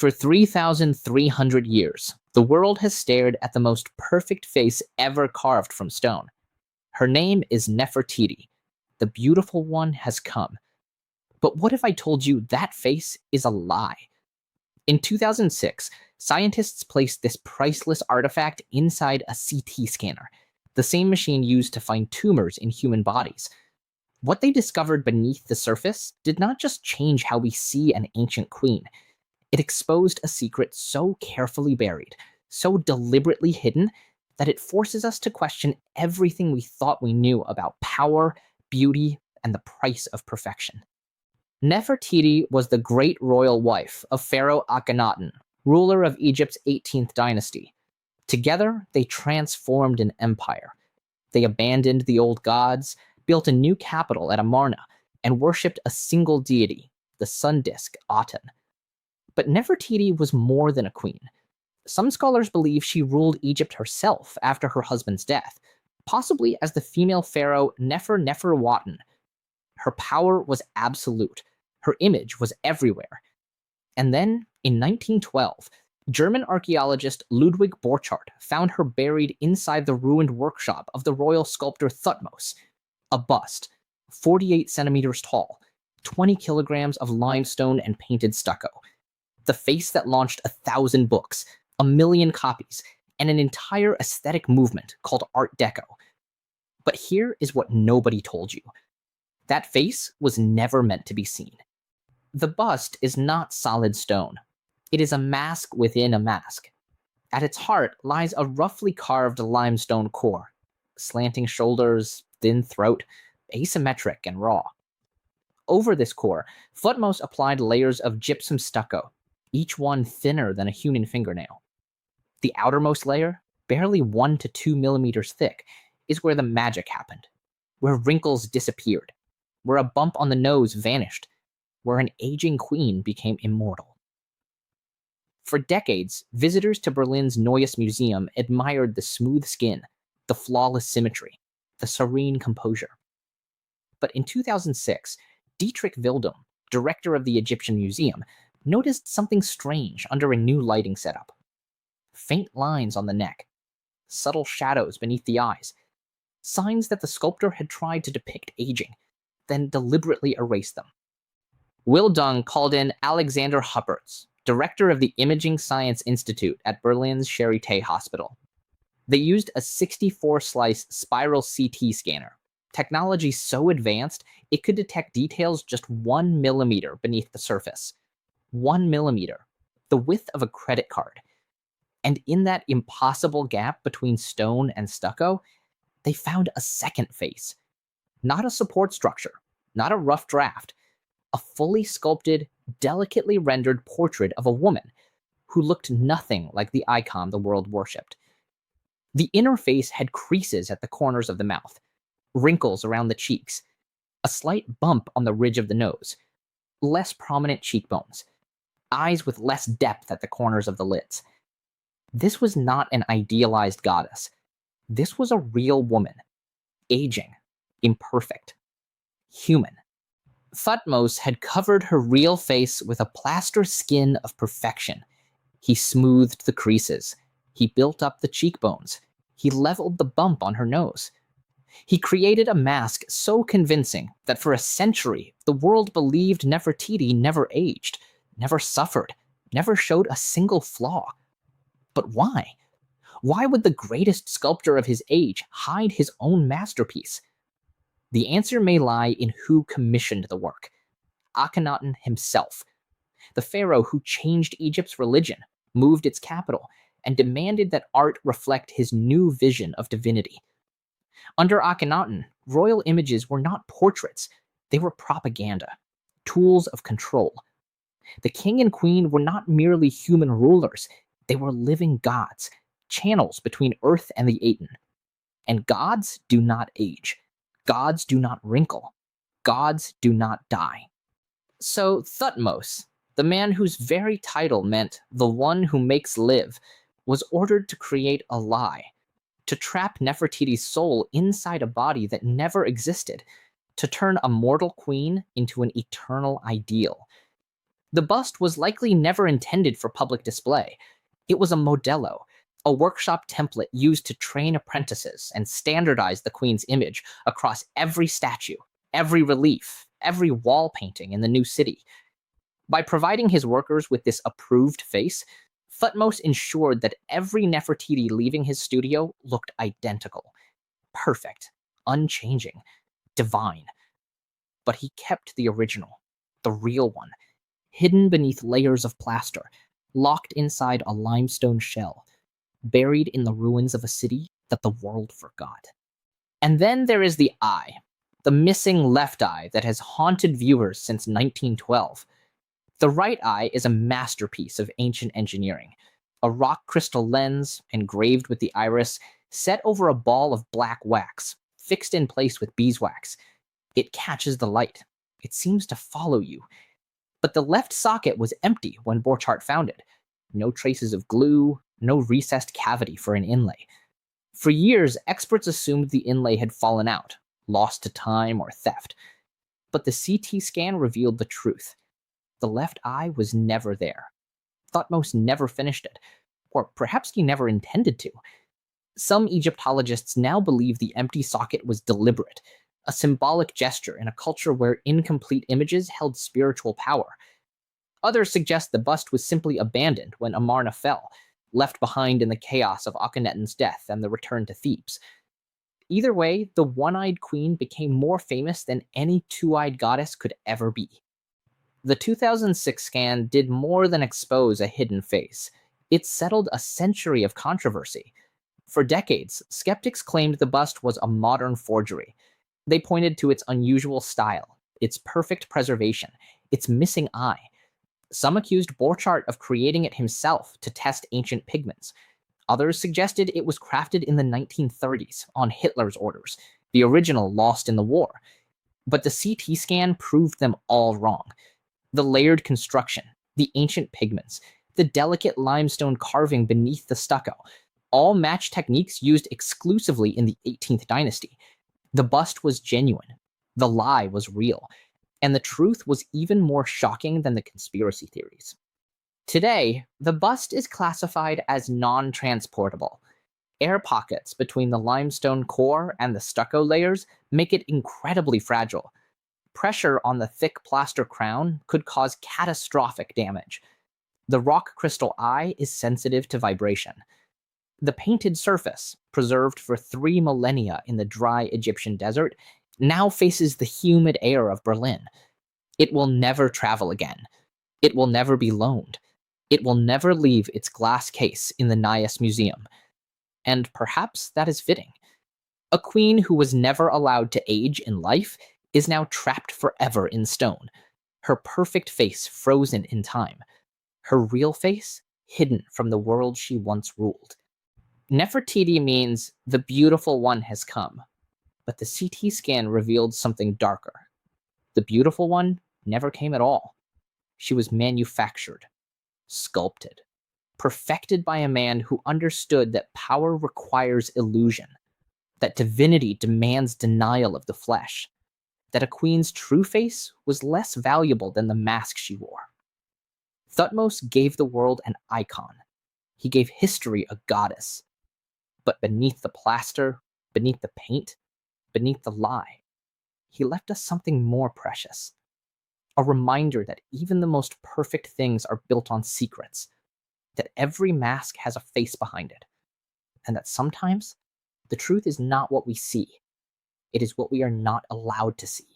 For 3,300 years, the world has stared at the most perfect face ever carved from stone. Her name is Nefertiti. The beautiful one has come. But what if I told you that face is a lie? In 2006, scientists placed this priceless artifact inside a CT scanner, the same machine used to find tumors in human bodies. What they discovered beneath the surface did not just change how we see an ancient queen. It exposed a secret so carefully buried, so deliberately hidden, that it forces us to question everything we thought we knew about power, beauty, and the price of perfection. Nefertiti was the great royal wife of Pharaoh Akhenaten, ruler of Egypt's 18th dynasty. Together, they transformed an empire. They abandoned the old gods, built a new capital at Amarna, and worshipped a single deity, the sun disk Aten. But Nefertiti was more than a queen. Some scholars believe she ruled Egypt herself after her husband's death, possibly as the female pharaoh Neferwaten. Her power was absolute. Her image was everywhere. And then, in 1912, German archaeologist Ludwig Borchardt found her buried inside the ruined workshop of the royal sculptor Thutmose. A bust, 48 centimeters tall, 20 kilograms of limestone and painted stucco. The face that launched 1,000 books, 1,000,000 copies, and an entire aesthetic movement called Art Deco. But here is what nobody told you. That face was never meant to be seen. The bust is not solid stone. It is a mask within a mask. At its heart lies a roughly carved limestone core, slanting shoulders, thin throat, asymmetric and raw. Over this core, Thutmose applied layers of gypsum stucco, each one thinner than a human fingernail. The outermost layer, barely 1 to 2 millimeters thick, is where the magic happened, where wrinkles disappeared, where a bump on the nose vanished, where an aging queen became immortal. For decades, visitors to Berlin's Neues Museum admired the smooth skin, the flawless symmetry, the serene composure. But in 2006, Dietrich Wildum, director of the Egyptian Museum, noticed something strange under a new lighting setup. Faint lines on the neck, subtle shadows beneath the eyes, signs that the sculptor had tried to depict aging, then deliberately erased them. Wildung called in Alexander Huppertz, director of the Imaging Science Institute at Berlin's Charité Hospital. They used a 64-slice spiral CT scanner, technology so advanced it could detect details just 1 millimeter beneath the surface. 1 millimeter, the width of a credit card. And in that impossible gap between stone and stucco, they found a second face. Not a support structure, not a rough draft, a fully sculpted, delicately rendered portrait of a woman who looked nothing like the icon the world worshipped. The inner face had creases at the corners of the mouth, wrinkles around the cheeks, a slight bump on the ridge of the nose, less prominent cheekbones, eyes with less depth at the corners of the lids. This was not an idealized goddess. This was a real woman, aging, imperfect, human. Thutmose had covered her real face with a plaster skin of perfection. He smoothed the creases. He built up the cheekbones. He leveled the bump on her nose. He created a mask so convincing that for a century, the world believed Nefertiti never aged, never suffered, never showed a single flaw. But why? Why would the greatest sculptor of his age hide his own masterpiece? The answer may lie in who commissioned the work. Akhenaten himself, the pharaoh who changed Egypt's religion, moved its capital, and demanded that art reflect his new vision of divinity. Under Akhenaten, royal images were not portraits, they were propaganda, tools of control. The king and queen were not merely human rulers, they were living gods, channels between earth and the Aten. And gods do not age. Gods do not wrinkle. Gods do not die. So Thutmose, the man whose very title meant the one who makes live, was ordered to create a lie, to trap Nefertiti's soul inside a body that never existed, to turn a mortal queen into an eternal ideal. The bust was likely never intended for public display. It was a modello, a workshop template used to train apprentices and standardize the queen's image across every statue, every relief, every wall painting in the new city. By providing his workers with this approved face, Thutmose ensured that every Nefertiti leaving his studio looked identical, perfect, unchanging, divine. But he kept the original, the real one, hidden beneath layers of plaster, locked inside a limestone shell, buried in the ruins of a city that the world forgot. And then there is the eye, the missing left eye that has haunted viewers since 1912. The right eye is a masterpiece of ancient engineering, a rock crystal lens engraved with the iris set over a ball of black wax, fixed in place with beeswax. It catches the light. It seems to follow you. But the left socket was empty when Borchardt found it. No traces of glue, no recessed cavity for an inlay. For years, experts assumed the inlay had fallen out, lost to time or theft. But the CT scan revealed the truth. The left eye was never there. Thutmose never finished it, or perhaps he never intended to. Some Egyptologists now believe the empty socket was deliberate, a symbolic gesture in a culture where incomplete images held spiritual power. Others suggest the bust was simply abandoned when Amarna fell, left behind in the chaos of Akhenaten's death and the return to Thebes. Either way, the one-eyed queen became more famous than any two-eyed goddess could ever be. The 2006 scan did more than expose a hidden face. It settled a century of controversy. For decades, skeptics claimed the bust was a modern forgery. They pointed to its unusual style, its perfect preservation, its missing eye. Some accused Borchardt of creating it himself to test ancient pigments. Others suggested it was crafted in the 1930s on Hitler's orders, the original lost in the war. But the CT scan proved them all wrong. The layered construction, the ancient pigments, the delicate limestone carving beneath the stucco, all match techniques used exclusively in the 18th dynasty. The bust was genuine, the lie was real, and the truth was even more shocking than the conspiracy theories. Today, the bust is classified as non-transportable. Air pockets between the limestone core and the stucco layers make it incredibly fragile. Pressure on the thick plaster crown could cause catastrophic damage. The rock crystal eye is sensitive to vibration. The painted surface, preserved for 3 millennia in the dry Egyptian desert, now faces the humid air of Berlin. It will never travel again. It will never be loaned. It will never leave its glass case in the Nias Museum. And perhaps that is fitting. A queen who was never allowed to age in life is now trapped forever in stone, her perfect face frozen in time, her real face hidden from the world she once ruled. Nefertiti means the beautiful one has come, but the CT scan revealed something darker. The beautiful one never came at all. She was manufactured, sculpted, perfected by a man who understood that power requires illusion, that divinity demands denial of the flesh, that a queen's true face was less valuable than the mask she wore. Thutmose gave the world an icon. He gave history a goddess. But beneath the plaster, beneath the paint, beneath the lie, he left us something more precious. A reminder that even the most perfect things are built on secrets, that every mask has a face behind it, and that sometimes the truth is not what we see. It is what we are not allowed to see.